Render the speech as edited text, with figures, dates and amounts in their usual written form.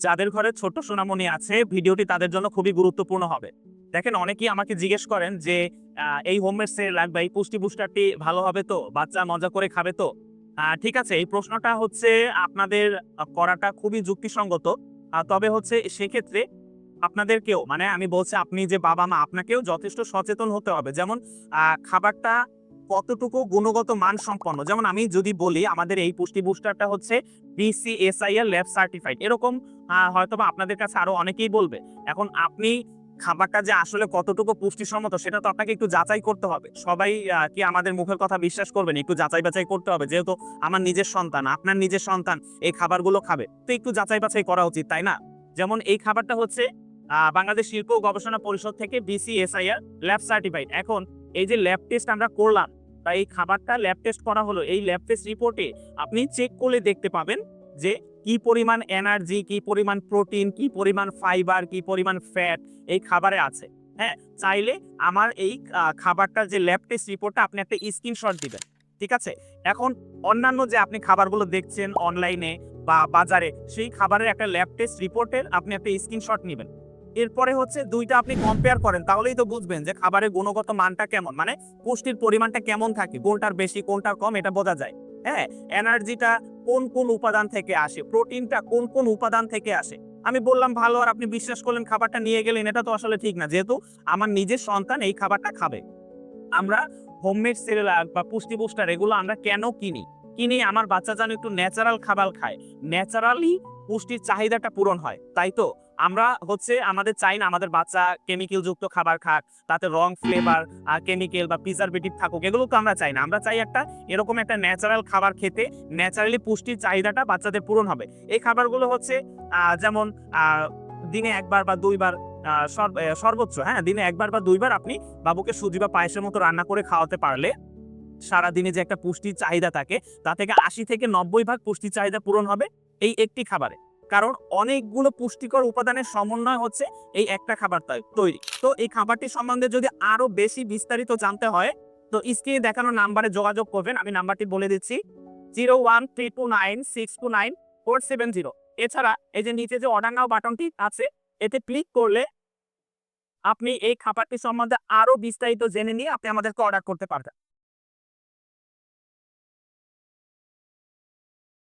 যাদের ঘরে ছোট সোনামণি আছে ভিডিওটি তাদের জন্য খুবই গুরুত্বপূর্ণ হবে। দেখেন অনেকেই আমাকে জিজ্ঞেস করেন যে এই হোমমেড সেরেলাক বা এই পুষ্টি বুস্টারটি ভালো হবে তো? বাচ্চা মজা করে খাবে তো? ঠিক আছে, এই প্রশ্নটা হচ্ছে আপনাদের করাটা খুবই যুক্তিসঙ্গত। তবে হচ্ছে সেক্ষেত্রে আপনাদেরকেও মানে আমি বলছি আপনি যে বাবা-মা আপনাকেও যথেষ্ট সচেতন হতে হবে। যেমন খাবারটা কতটুকু গুণগত মানসম্পন্ন। যেমন আমি যদি বলি আমাদের এই পুষ্টি বুস্টারটা হচ্ছে BCSIL ল্যাব সার্টিফাইড। এরকম হয়তোবা আপনাদের কাছে আরো অনেকেই বলবে। এখন আপনি খাবারটা যে আসলে কতটুকু পুষ্টিসম্মত সেটা তো আপনাকে একটু যাচাই করতে হবে। সবাই কি আমাদের মুখের কথা বিশ্বাস করবেন? একটু যাচাই-বাছাই করতে হবে। যেহেতু আমার নিজের সন্তান, আপনার নিজের সন্তান এই খাবারগুলো খাবে। তো একটু যাচাই-বাছাই করা উচিত, তাই না? যেমন এই খাবারটা হচ্ছে বাংলাদেশ শিল্প ও গবেষণা পরিষদ থেকে BCSIR ল্যাব সার্টিফাইড। এখন এই যে ল্যাব টেস্ট আমরা করলাম বা এই খাবারটা ল্যাব টেস্ট করা হলো, এই ল্যাব টেস্ট রিপোর্টে আপনি চেক করলে দেখতে পাবেন যে কি পরিমাণ এনার্জি, কি পরিমাণ প্রোটিন, কি পরিমাণ ফাইবার, কি পরিমাণ ফ্যাট এই খাবারে আছে। হ্যাঁ? চাইলে আমার এই খাবারটার যে ল্যাব টেস্ট রিপোর্টটা আপনি একটা স্ক্রিনশট দিবেন। ঠিক আছে? এখন অন্যান্য যে আপনি খাবারগুলো দেখছেন অনলাইনে বা বাজারে সেই খাবারের একটা ল্যাব টেস্ট রিপোর্টের আপনি একটা স্ক্রিনশট নিবেন। এরপরে হচ্ছে ২ টা আপনি কম্পেয়ার করেন তাহলেই তো বুঝবেন যে খাবারের গুণগত মানটা কেমন। মানে পুষ্টির পরিমাণটা কেমন থাকে, কোনটার বেশি কোনটার কম এটা বোঝা যায়। হ্যাঁ? এনার্জিটা কোন উপাদান থেকে আসে, প্রোটিনটা কোন উপাদান থেকে আসে। আমি বললাম ভালো আর আপনি বিশ্বাস করলেন খাবারটা নিয়ে গেলেন এটা তো আসলে ঠিক না। যেহেতু আমার নিজের সন্তান এই খাবারটা খাবে। আমরা হোমমেড সেরেলাক বা পুষ্টি বুস্টার এগুলো আমরা কেন কিনি? কিনি আমার বাচ্চা যেন একটু ন্যাচারাল খাবার খায়। ন্যাচারালি পুষ্টির চাহিদাটা পূরণ হয়। তাই তো? আমরা হচ্ছে আমাদের চাই না আমাদের বাচ্চা কেমিক্যাল যুক্ত খাবার খাক, তাতে রং ফ্লেভার, কেমিক্যাল বা প্রিজারভেটিভ থাকুক। এগুলো তো আমরা চাই না। আমরা চাই একটা এরকম একটা ন্যাচারাল খাবার খেতে, ন্যাচারালি পুষ্টির চাহিদাটা বাচ্চাদের পূরণ হবে। এই খাবারগুলো হচ্ছে যেমন আ দিনে ১ বার বা ২ বার সর্বোচ্চ হ্যাঁ? দিনে ১ বার বা ২ বার আপনি বাবুকে সুজি বা পায়েসের মতো রান্না করে খাওয়াতে পারলে সারাদিনে যে একটা পুষ্টির চাহিদা থাকে তা থেকে ৮০ থেকে ৯০ ভাগ পুষ্টির চাহিদা পূরণ হবে এই একটি খাবারে। কারণ অনেকগুলো পুষ্টিকর উপাদানের সমন্বয় হচ্ছে এই একটা খাবার তৈরি। তো এই খাবারটি সম্বন্ধে যদি আরো বেশি বিস্তারিত জানতে হয় তো স্ক্রিনে দেখানো নাম্বারে যোগাযোগ করবেন। আমি নাম্বারটি বলে দিচ্ছি 01329629 470। এছাড়া এই যে নিচে যে অর্ডার নাও বাটনটি আছে এতে ক্লিক করলে আপনি এই খাবারটি সম্বন্ধে আরো বিস্তারিত জেনে নিয়ে আপনি আমাদেরকে অর্ডার করতে পারবেন।